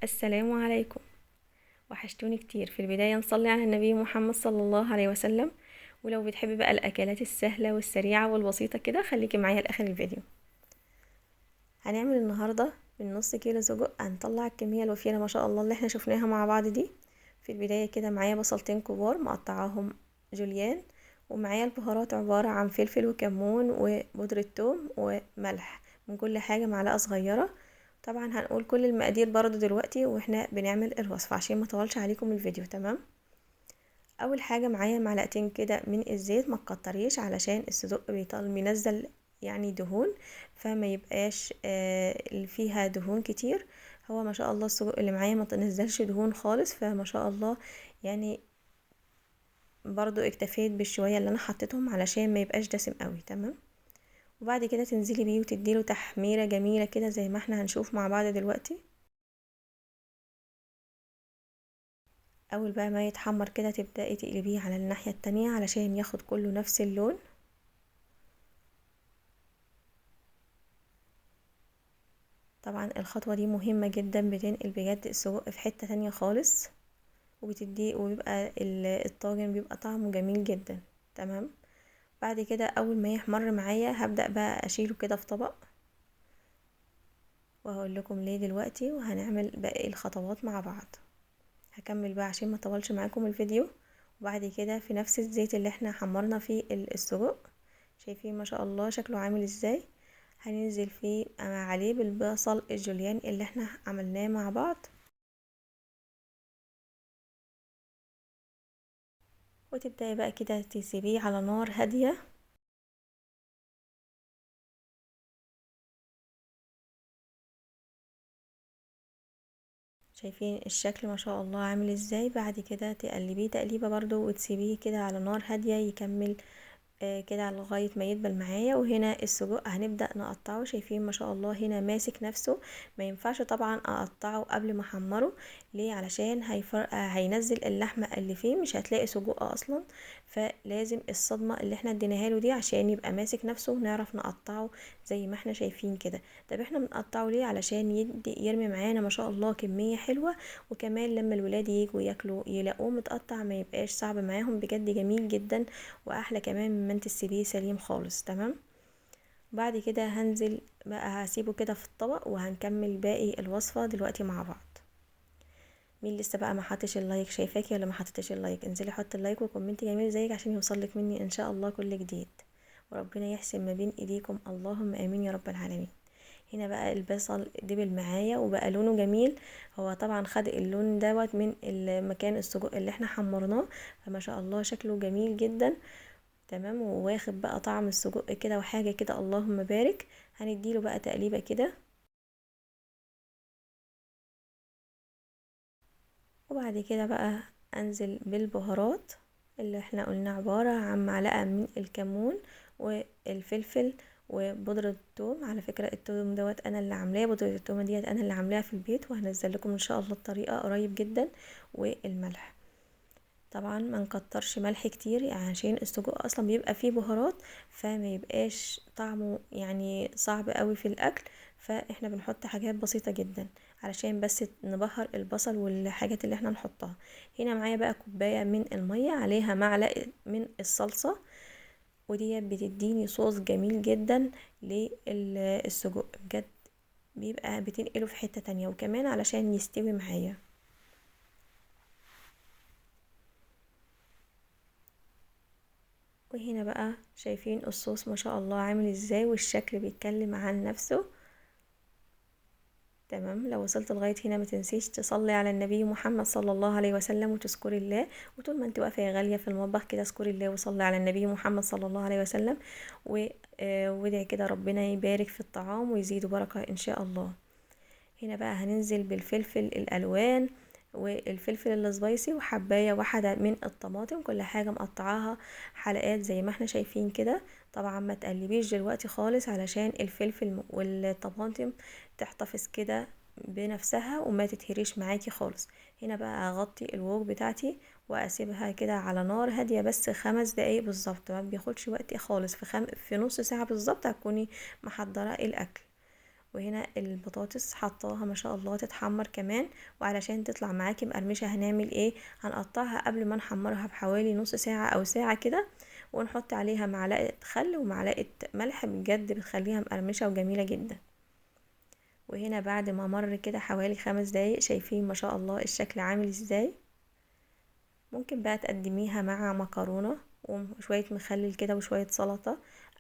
السلام عليكم. وحشتوني كتير. في البداية نصلي على النبي محمد صلى الله عليه وسلم. ولو بتحبي بقى الأكلات السهلة والسريعة والبسيطة كده خليكي معايا لآخر الفيديو. هنعمل النهاردة من نص كيلو سجق، هنطلع الكمية الوفيرة ما شاء الله اللي احنا شفناها مع بعض دي. في البداية كده معايا بصلتين كبار مقطعاهم جوليان، ومعايا البهارات عبارة عن فلفل وكمون وبودرة ثوم وملح، من كل حاجة معلقة صغيرة. طبعا هنقول كل المقادير برضو دلوقتي واحنا بنعمل الوصفة عشان ما طولش عليكم الفيديو. تمام. اول حاجة معايا معلقتين كده من الزيت، ما تكتريش علشان الصدق بينزل يعني دهون، فما يبقاش فيها دهون كتير. هو ما شاء الله السجق اللي معايا ما تنزلش دهون خالص، فما شاء الله يعني برضو اكتفيت بالشوية اللي انا حطيتهم علشان ما يبقاش دسم قوي. تمام. وبعد كده تنزلي بيه وتديله تحميرة جميلة كده زي ما احنا هنشوف مع بعض دلوقتي. اول بقى ما يتحمر كده تبدأي تقلبيه على الناحية التانية علشان ياخد كله نفس اللون. طبعا الخطوة دي مهمة جدا، بتنقل بجد السجق في حتة تانية خالص، وبتديه وبيبقى الطاجن بيبقى طعمه جميل جدا. تمام. بعد كده اول ما يحمر معايا هبدأ بقى اشيله كده في طبق، وهقول لكم ليه دلوقتي، وهنعمل باقي الخطوات مع بعض. هكمل بقى عشان ما اطولش معاكم الفيديو. وبعد كده في نفس الزيت اللي احنا حمرنا فيه السجق، شايفين ما شاء الله شكله عامل ازاي، هننزل فيه عليه بالبصل الجوليان اللي احنا عملناه مع بعض. وتبدأي بقى كده تسيبيه على نار هادية. شايفين الشكل ما شاء الله عامل ازاي. بعد كده تقلبيه تقليبه برضو وتسيبيه كده على نار هادية يكمل كده لغاية ما يدبل معايا. وهنا السجق هنبدأ نقطعه، شايفين ما شاء الله هنا ماسك نفسه. ما ينفعش طبعا اقطعه قبل ما احمره، ليه؟ علشان هينزل اللحمة اللي فيه، مش هتلاقي سجق اصلا. فلازم الصدمة اللي احنا اديناها له دي عشان يبقى ماسك نفسه ونعرف نقطعه زي ما احنا شايفين كده. طب احنا بنقطعه ليه؟ علشان يرمي معانا ما شاء الله كمية حلوة، وكمان لما الولاد يجوا ياكلوا يلاقوه متقطع ما يبقاش صعب معاهم، بجد جميل جدا واحلى كمان من انت تسيبيه سليم خالص. تمام. بعد كده هنزل بقى هسيبه كده في الطبق، وهنكمل باقي الوصفة دلوقتي مع بعض. مين لسه بقى ما حطش اللايك؟ شايفاكي ولا ما حطيتش اللايك؟ انزلي حط اللايك وكومنت جميل زيك عشان يوصلك مني ان شاء الله كل جديد، وربنا يحسن ما بين ايديكم، اللهم امين يا رب العالمين. هنا بقى البصل دبل معايا وبقى لونه جميل. هو طبعا خد اللون دوت من المكان السجق اللي احنا حمرناه، فما شاء الله شكله جميل جدا. تمام. وواخد بقى طعم السجق كده وحاجة كده اللهم بارك. هنديله بقى تقليبة كده، وبعد كده بقى انزل بالبهارات اللي احنا قلنا عبارة عن معلقة من الكمون والفلفل وبودرة الثوم. على فكرة الثوم دوت انا اللي عاملاه، بودرة الثوم ديت انا اللي عاملاها في البيت، وهنزل لكم ان شاء الله الطريقة قريب جدا. والملح طبعا ما نكترش ملح كتير، يعني عشان السجق اصلا بيبقى فيه بهارات، فما يبقاش طعمه يعني صعب قوي في الاكل. فاحنا بنحط حاجات بسيطة جدا علشان بس نبهر البصل والحاجات اللي احنا نحطها. هنا معايا بقى كوباية من المية عليها معلقة من الصلصة، ودي بتديني صوص جميل جدا للسجق بجد، بيبقى بتنقله في حتة تانية، وكمان علشان يستوي معايا. وهنا بقى شايفين الصوص ما شاء الله عامل ازاي، والشكل بيتكلم عن نفسه. تمام. لو وصلت لغاية هنا ما تنسيش تصلي على النبي محمد صلى الله عليه وسلم وتذكري الله، وطول ما انت واقفة يا غالية في المطبخ كده اذكري الله وصلي على النبي محمد صلى الله عليه وسلم. وادعي كده ربنا يبارك في الطعام ويزيده بركة ان شاء الله. هنا بقى هننزل بالفلفل الالوان والفلفل السبايسي، وحباية واحدة من الطماطم، كل حاجة مقطعاها حلقات زي ما احنا شايفين كده. طبعا ما تقلبيش دلوقتي خالص علشان الفلفل والطماطم تحتفظ كده بنفسها وما تتهريش معاكي خالص. هنا بقى اغطي الوok بتاعتي واسيبها كده على نار هادية بس 5 دقايق بالظبط، ما بياخدش وقت خالص. في نص ساعة بالظبط هتكوني محضرة الاكل. وهنا البطاطس حطاها ما شاء الله تتحمر كمان. وعلشان تطلع معاكي مقرمشه هنعمل ايه؟ هنقطعها قبل ما نحمرها بحوالي نص ساعه او ساعه كده، ونحط عليها معلقه خل ومعلقه ملح، بجد بتخليها مقرمشه وجميله جدا. وهنا بعد ما مر كده حوالي 5 دقايق، شايفين ما شاء الله الشكل عامل ازاي. ممكن بقى تقدميها مع مكرونة وشوية مخلل كده وشوية سلطة،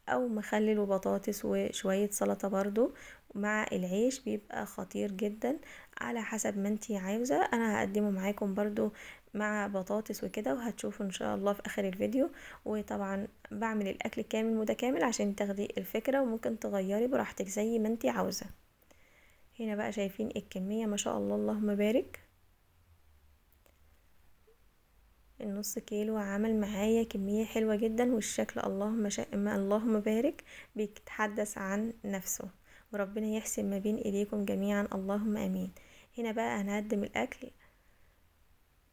او مخلل وبطاطس وشوية سلطة برضو مع العيش، بيبقى خطير جدا على حسب ما انتي عاوزة. انا هقدمه معاكم برضو مع بطاطس وكده، وهتشوفوا ان شاء الله في اخر الفيديو. وطبعا بعمل الاكل كامل متكامل عشان تاخدي الفكرة، وممكن تغيري براحتك زي ما انتي عاوزة. هنا بقى شايفين الكمية ما شاء الله، اللهم بارك. النص كيلو عمل معايا كمية حلوة جدا، والشكل اللهم بارك بيتحدث عن نفسه. وربنا يحسن ما بين ايديكم جميعا، اللهم امين. هنا بقى هنقدم الاكل.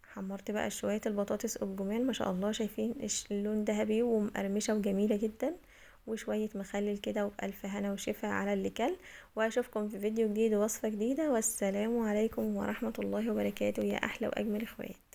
حمرت بقى شوية البطاطس الجمال ما شاء الله، شايفين اللون ذهبي ومقرمشة وجميلة جدا، وشوية مخلل كده، وبألف هنا وشفا على اللي كل. واشوفكم في فيديو جديد ووصفة جديدة، والسلام عليكم ورحمة الله وبركاته يا احلى واجمل اخوات.